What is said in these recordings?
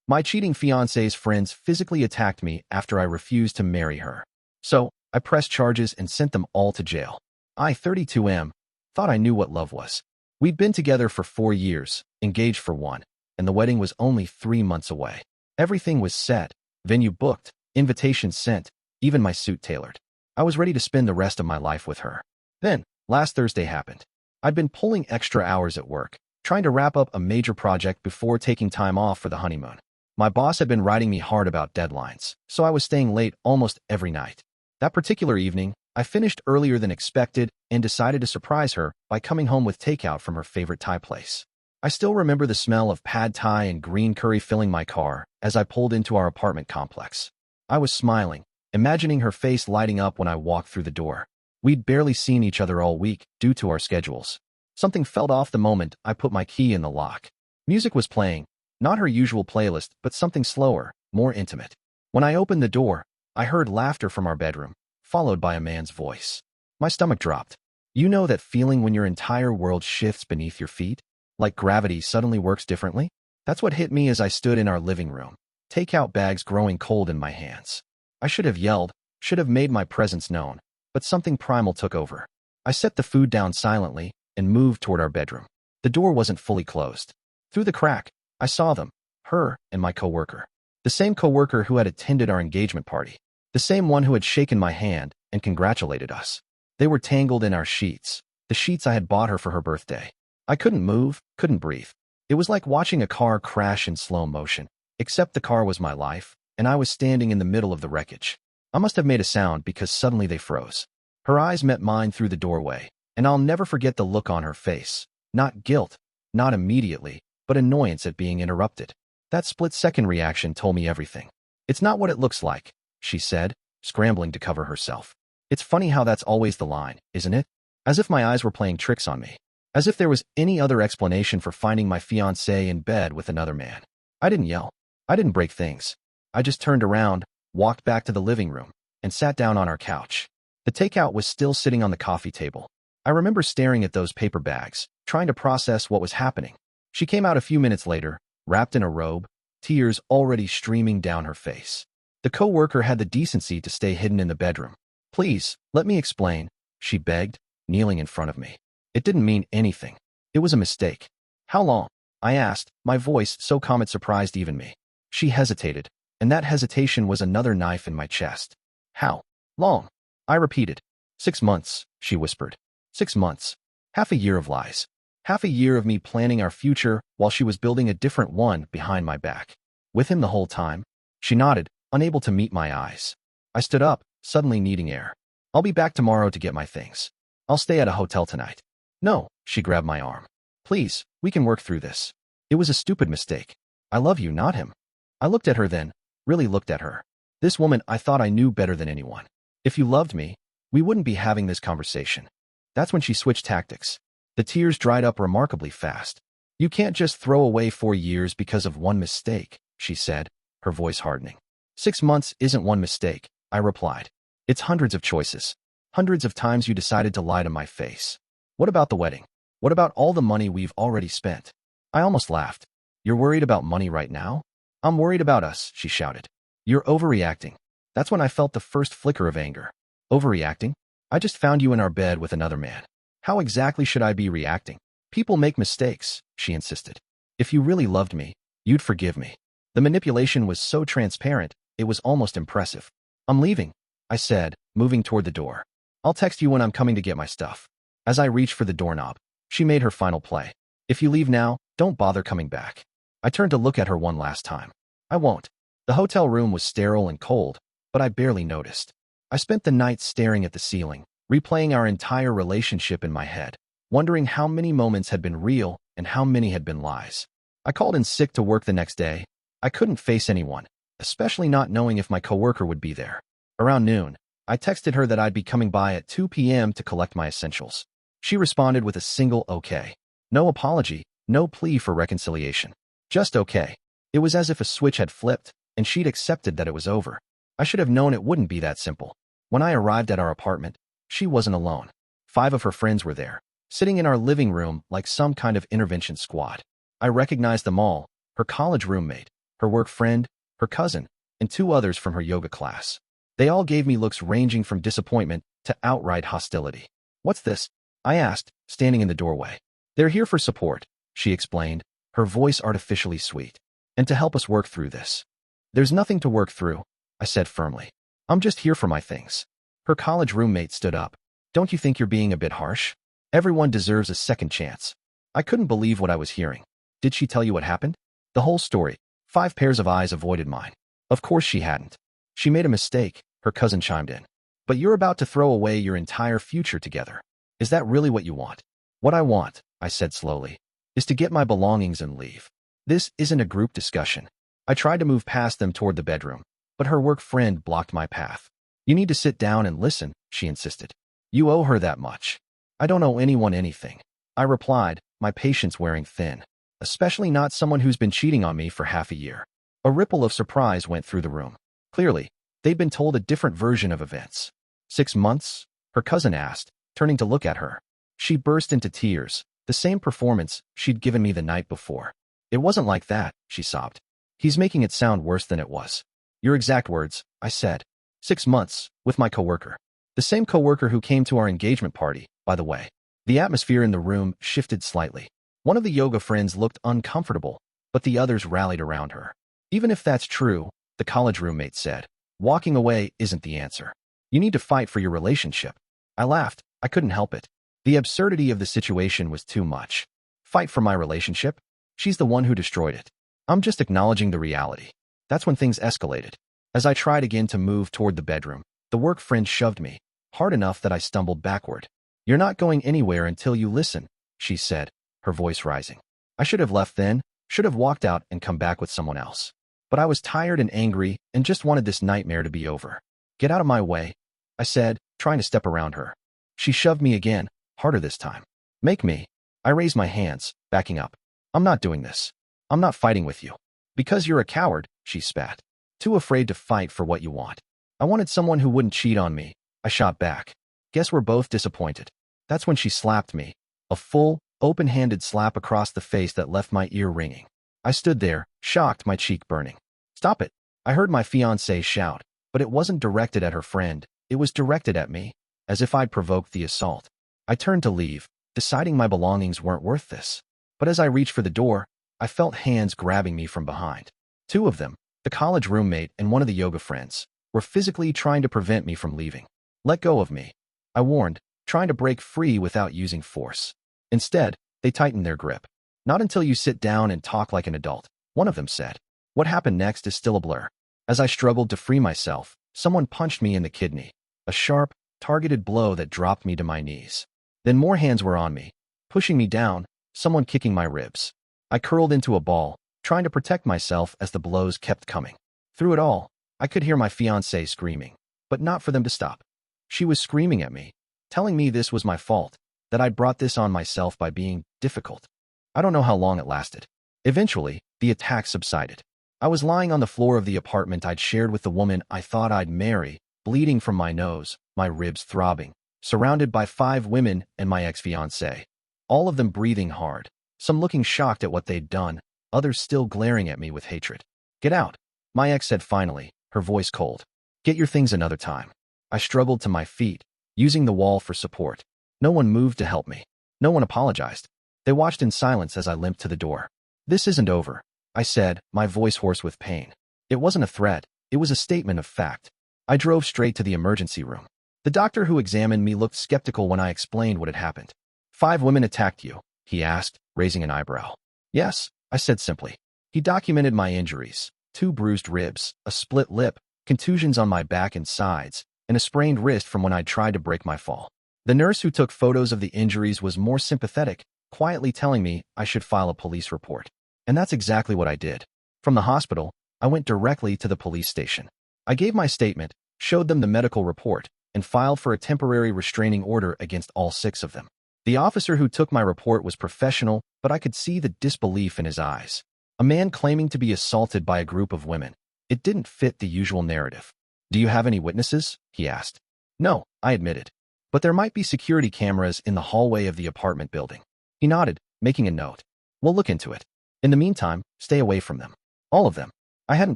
My cheating fiancé's friends physically attacked me after I refused to marry her. So, I pressed charges and sent them all to jail. I, 32M, thought I knew what love was. We'd been together for 4 years, engaged for 1, and the wedding was only 3 months away. Everything was set, venue booked, invitations sent, even my suit tailored. I was ready to spend the rest of my life with her. Then, last Thursday happened. I'd been pulling extra hours at work, trying to wrap up a major project before taking time off for the honeymoon. My boss had been writing me hard about deadlines, so I was staying late almost every night. That particular evening, I finished earlier than expected and decided to surprise her by coming home with takeout from her favorite Thai place. I still remember the smell of pad Thai and green curry filling my car as I pulled into our apartment complex. I was smiling, imagining her face lighting up when I walked through the door. We'd barely seen each other all week due to our schedules. Something felt off the moment I put my key in the lock. Music was playing, not her usual playlist, but something slower, more intimate. When I opened the door, I heard laughter from our bedroom, followed by a man's voice. My stomach dropped. You know that feeling when your entire world shifts beneath your feet? Like gravity suddenly works differently? That's what hit me as I stood in our living room, takeout bags growing cold in my hands. I should have yelled, should have made my presence known, but something primal took over. I set the food down silently and moved toward our bedroom. The door wasn't fully closed. Through the crack, I saw them, her and my coworker. The same coworker who had attended our engagement party. The same one who had shaken my hand and congratulated us. They were tangled in our sheets, the sheets I had bought her for her birthday. I couldn't move, couldn't breathe. It was like watching a car crash in slow motion, except the car was my life, and I was standing in the middle of the wreckage. I must have made a sound because suddenly they froze. Her eyes met mine through the doorway, and I'll never forget the look on her face. Not guilt, not immediately, but annoyance at being interrupted. That split-second reaction told me everything. It's not what it looks like, she said, scrambling to cover herself. It's funny how that's always the line, isn't it? As if my eyes were playing tricks on me. As if there was any other explanation for finding my fiancé in bed with another man. I didn't yell. I didn't break things. I just turned around, walked back to the living room, and sat down on our couch. The takeout was still sitting on the coffee table. I remember staring at those paper bags, trying to process what was happening. She came out a few minutes later, wrapped in a robe, tears already streaming down her face. The coworker had the decency to stay hidden in the bedroom. Please, let me explain, she begged, kneeling in front of me. It didn't mean anything. It was a mistake. How long? I asked, my voice so calm it surprised even me. She hesitated, and that hesitation was another knife in my chest. How long? I repeated. 6 months, she whispered. 6 months. Half a year of lies. Half a year of me planning our future while she was building a different one behind my back. With him the whole time? She nodded, unable to meet my eyes. I stood up, suddenly needing air. I'll be back tomorrow to get my things. I'll stay at a hotel tonight. No, she grabbed my arm. Please, we can work through this. It was a stupid mistake. I love you, not him. I looked at her then, really looked at her. This woman I thought I knew better than anyone. If you loved me, we wouldn't be having this conversation. That's when she switched tactics. The tears dried up remarkably fast. You can't just throw away 4 years because of one mistake, she said, her voice hardening. 6 months isn't one mistake, I replied. It's hundreds of choices. Hundreds of times you decided to lie to my face. What about the wedding? What about all the money we've already spent? I almost laughed. You're worried about money right now? I'm worried about us, she shouted. You're overreacting. That's when I felt the first flicker of anger. Overreacting? I just found you in our bed with another man. How exactly should I be reacting? People make mistakes, she insisted. If you really loved me, you'd forgive me. The manipulation was so transparent, it was almost impressive. I'm leaving, I said, moving toward the door. I'll text you when I'm coming to get my stuff. As I reached for the doorknob, she made her final play. If you leave now, don't bother coming back. I turned to look at her one last time. I won't. The hotel room was sterile and cold, but I barely noticed. I spent the night staring at the ceiling, replaying our entire relationship in my head, wondering how many moments had been real and how many had been lies. I called in sick to work the next day. I couldn't face anyone, especially not knowing if my coworker would be there. Around noon, I texted her that I'd be coming by at 2 p.m. to collect my essentials. She responded with a single okay. No apology, no plea for reconciliation. Just okay. It was as if a switch had flipped, and she'd accepted that it was over. I should have known it wouldn't be that simple. When I arrived at our apartment, she wasn't alone. 5 of her friends were there, sitting in our living room like some kind of intervention squad. I recognized them all, her college roommate, her work friend, her cousin, and 2 others from her yoga class. They all gave me looks ranging from disappointment to outright hostility. "What's this?" I asked, standing in the doorway. "They're here for support," she explained, her voice artificially sweet. "And to help us work through this." "There's nothing to work through," I said firmly. "I'm just here for my things." Her college roommate stood up. "Don't you think you're being a bit harsh? Everyone deserves a second chance." I couldn't believe what I was hearing. "Did she tell you what happened?" "The whole story." 5 pairs of eyes avoided mine. "Of course she hadn't. She made a mistake," her cousin chimed in. "But you're about to throw away your entire future together. Is that really what you want?" "What I want," I said slowly, "is to get my belongings and leave. This isn't a group discussion." I tried to move past them toward the bedroom, but her work friend blocked my path. "You need to sit down and listen," she insisted. "You owe her that much." "I don't owe anyone anything," I replied, my patience wearing thin. Especially not someone who's been cheating on me for half a year. A ripple of surprise went through the room. Clearly, they'd been told a different version of events. 6 months? Her cousin asked, turning to look at her. She burst into tears, the same performance she'd given me the night before. "It wasn't like that," she sobbed. "He's making it sound worse than it was." "Your exact words," I said. 6 months, with my coworker. The same coworker who came to our engagement party, by the way. The atmosphere in the room shifted slightly. One of the yoga friends looked uncomfortable, but the others rallied around her. "Even if that's true," the college roommate said, "walking away isn't the answer. You need to fight for your relationship." I laughed. I couldn't help it. The absurdity of the situation was too much. Fight for my relationship? She's the one who destroyed it. I'm just acknowledging the reality. That's when things escalated. As I tried again to move toward the bedroom, the work friend shoved me, hard enough that I stumbled backward. "You're not going anywhere until you listen," she said, her voice rising. I should have left then, should have walked out and come back with someone else. But I was tired and angry and just wanted this nightmare to be over. "Get out of my way," I said, trying to step around her. She shoved me again, harder this time. "Make me." I raised my hands, backing up. "I'm not doing this. I'm not fighting with you." "Because you're a coward," she spat. "Too afraid to fight for what you want." "I wanted someone who wouldn't cheat on me," I shot back. "Guess we're both disappointed." That's when she slapped me. A full, open-handed slap across the face that left my ear ringing. I stood there, shocked, my cheek burning. "Stop it," I heard my fiancée shout, but it wasn't directed at her friend. It was directed at me, as if I'd provoked the assault. I turned to leave, deciding my belongings weren't worth this. But as I reached for the door, I felt hands grabbing me from behind. 2 of them, the college roommate and one of the yoga friends, were physically trying to prevent me from leaving. "Let go of me," I warned, trying to break free without using force. Instead, they tightened their grip. "Not until you sit down and talk like an adult," one of them said. What happened next is still a blur. As I struggled to free myself, someone punched me in the kidney, a sharp, targeted blow that dropped me to my knees. Then more hands were on me, pushing me down, someone kicking my ribs. I curled into a ball, trying to protect myself as the blows kept coming. Through it all, I could hear my fiancée screaming, but not for them to stop. She was screaming at me, telling me this was my fault, that I'd brought this on myself by being difficult. I don't know how long it lasted. Eventually, the attack subsided. I was lying on the floor of the apartment I'd shared with the woman I thought I'd marry, bleeding from my nose, my ribs throbbing, surrounded by 5 women and my ex-fiancée. All of them breathing hard, some looking shocked at what they'd done, others still glaring at me with hatred. "Get out," my ex said finally, her voice cold. "Get your things another time." I struggled to my feet, using the wall for support. No one moved to help me. No one apologized. They watched in silence as I limped to the door. "This isn't over," I said, my voice hoarse with pain. It wasn't a threat. It was a statement of fact. I drove straight to the emergency room. The doctor who examined me looked skeptical when I explained what had happened. 5 women attacked you?" he asked, raising an eyebrow. "Yes," I said simply. He documented my injuries: 2 bruised ribs, a split lip, contusions on my back and sides, and a sprained wrist from when I'd tried to break my fall. The nurse who took photos of the injuries was more sympathetic, quietly telling me I should file a police report. And that's exactly what I did. From the hospital, I went directly to the police station. I gave my statement, showed them the medical report, and filed for a temporary restraining order against all 6 of them. The officer who took my report was professional, but I could see the disbelief in his eyes. A man claiming to be assaulted by a group of women. It didn't fit the usual narrative. "Do you have any witnesses?" he asked. "No," I admitted. "But there might be security cameras in the hallway of the apartment building." He nodded, making a note. "We'll look into it. In the meantime, stay away from them. All of them." I hadn't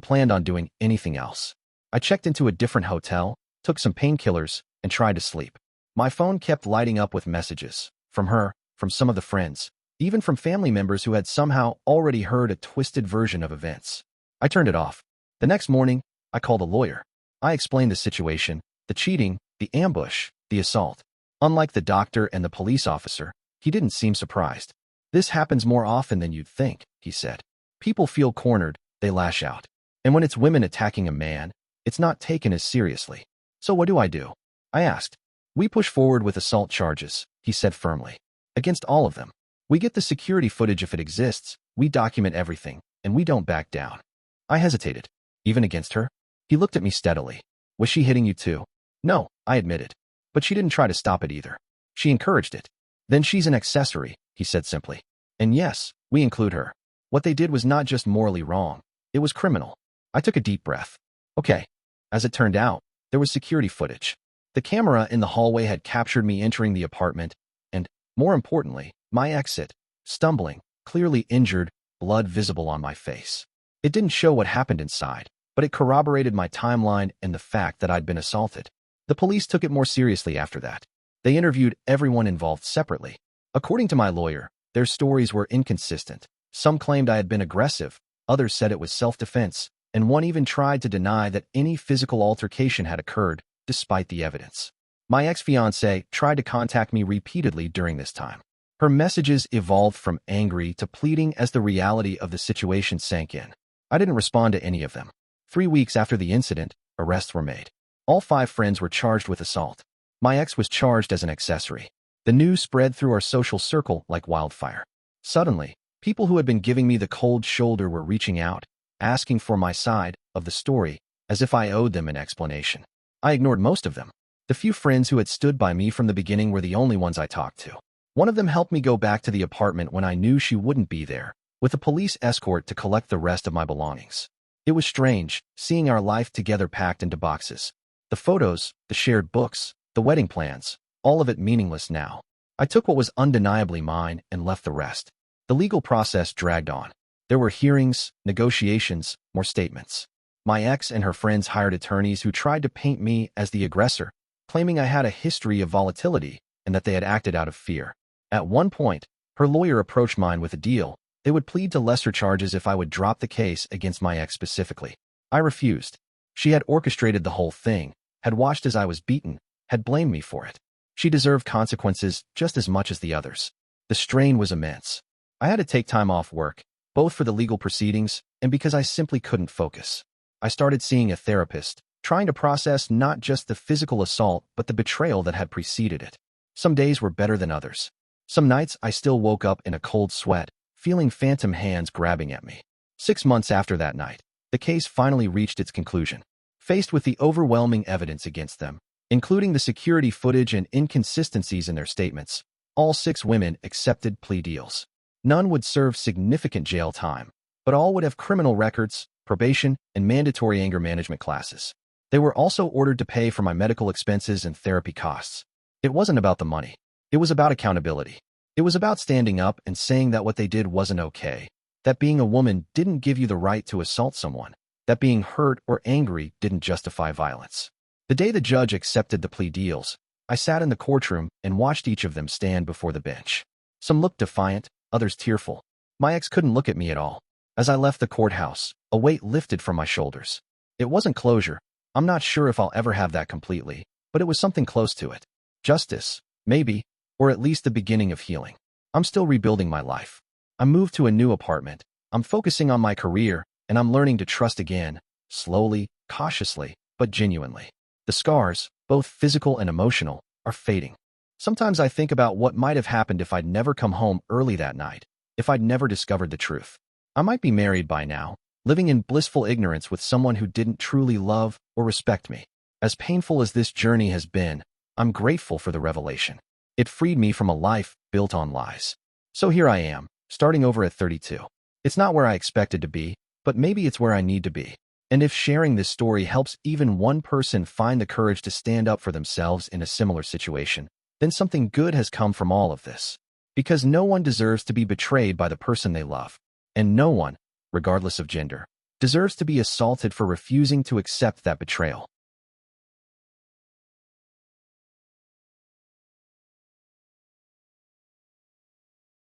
planned on doing anything else. I checked into a different hotel, took some painkillers, and tried to sleep. My phone kept lighting up with messages. From her, from some of the friends, even from family members who had somehow already heard a twisted version of events. I turned it off. The next morning, I called a lawyer. I explained the situation, the cheating, the ambush, the assault. Unlike the doctor and the police officer, he didn't seem surprised. "This happens more often than you'd think," he said. "People feel cornered, they lash out. And when it's women attacking a man, it's not taken as seriously. So what do?" I asked. "We push forward with assault charges," he said firmly. "Against all of them. We get the security footage if it exists, we document everything, and we don't back down." I hesitated. "Even against her?" He looked at me steadily. "Was she hitting you too?" "No," I admitted. "But she didn't try to stop it either. She encouraged it." "Then she's an accessory," he said simply. "And yes, we include her. What they did was not just morally wrong, it was criminal." I took a deep breath. Okay. As it turned out, there was security footage. The camera in the hallway had captured me entering the apartment, and, more importantly, my exit, stumbling, clearly injured, blood visible on my face. It didn't show what happened inside, but it corroborated my timeline and the fact that I'd been assaulted. The police took it more seriously after that. They interviewed everyone involved separately. According to my lawyer, their stories were inconsistent. Some claimed I had been aggressive, others said it was self-defense, and one even tried to deny that any physical altercation had occurred, despite the evidence. My ex-fiancée tried to contact me repeatedly during this time. Her messages evolved from angry to pleading as the reality of the situation sank in. I didn't respond to any of them. 3 weeks after the incident, arrests were made. All 5 friends were charged with assault. My ex was charged as an accessory. The news spread through our social circle like wildfire. Suddenly, people who had been giving me the cold shoulder were reaching out, asking for my side of the story, as if I owed them an explanation. I ignored most of them. The few friends who had stood by me from the beginning were the only ones I talked to. One of them helped me go back to the apartment when I knew she wouldn't be there, with a police escort to collect the rest of my belongings. It was strange, seeing our life together packed into boxes. The photos, the shared books, the wedding plans, all of it meaningless now. I took what was undeniably mine and left the rest. The legal process dragged on. There were hearings, negotiations, more statements. My ex and her friends hired attorneys who tried to paint me as the aggressor, claiming I had a history of volatility and that they had acted out of fear. At one point, her lawyer approached mine with a deal. They would plead to lesser charges if I would drop the case against my ex specifically. I refused. She had orchestrated the whole thing, had watched as I was beaten, had blamed me for it. She deserved consequences just as much as the others. The strain was immense. I had to take time off work, both for the legal proceedings and because I simply couldn't focus. I started seeing a therapist, trying to process not just the physical assault but the betrayal that had preceded it. Some days were better than others. Some nights I still woke up in a cold sweat, feeling phantom hands grabbing at me. 6 months after that night, the case finally reached its conclusion. Faced with the overwhelming evidence against them, including the security footage and inconsistencies in their statements, all 6 women accepted plea deals. None would serve significant jail time, but all would have criminal records, probation, and mandatory anger management classes. They were also ordered to pay for my medical expenses and therapy costs. It wasn't about the money. It was about accountability. It was about standing up and saying that what they did wasn't okay, that being a woman didn't give you the right to assault someone, that being hurt or angry didn't justify violence. The day the judge accepted the plea deals, I sat in the courtroom and watched each of them stand before the bench. Some looked defiant, others tearful. My ex couldn't look at me at all. As I left the courthouse, a weight lifted from my shoulders. It wasn't closure. I'm not sure if I'll ever have that completely, but it was something close to it. Justice, maybe, or at least the beginning of healing. I'm still rebuilding my life. I moved to a new apartment. I'm focusing on my career, and I'm learning to trust again, slowly, cautiously, but genuinely. The scars, both physical and emotional, are fading. Sometimes I think about what might have happened if I'd never come home early that night, if I'd never discovered the truth. I might be married by now, living in blissful ignorance with someone who didn't truly love or respect me. As painful as this journey has been, I'm grateful for the revelation. It freed me from a life built on lies. So here I am, starting over at 32. It's not where I expected to be, but maybe it's where I need to be. And if sharing this story helps even one person find the courage to stand up for themselves in a similar situation, then something good has come from all of this. Because no one deserves to be betrayed by the person they love. And no one, regardless of gender, deserves to be assaulted for refusing to accept that betrayal.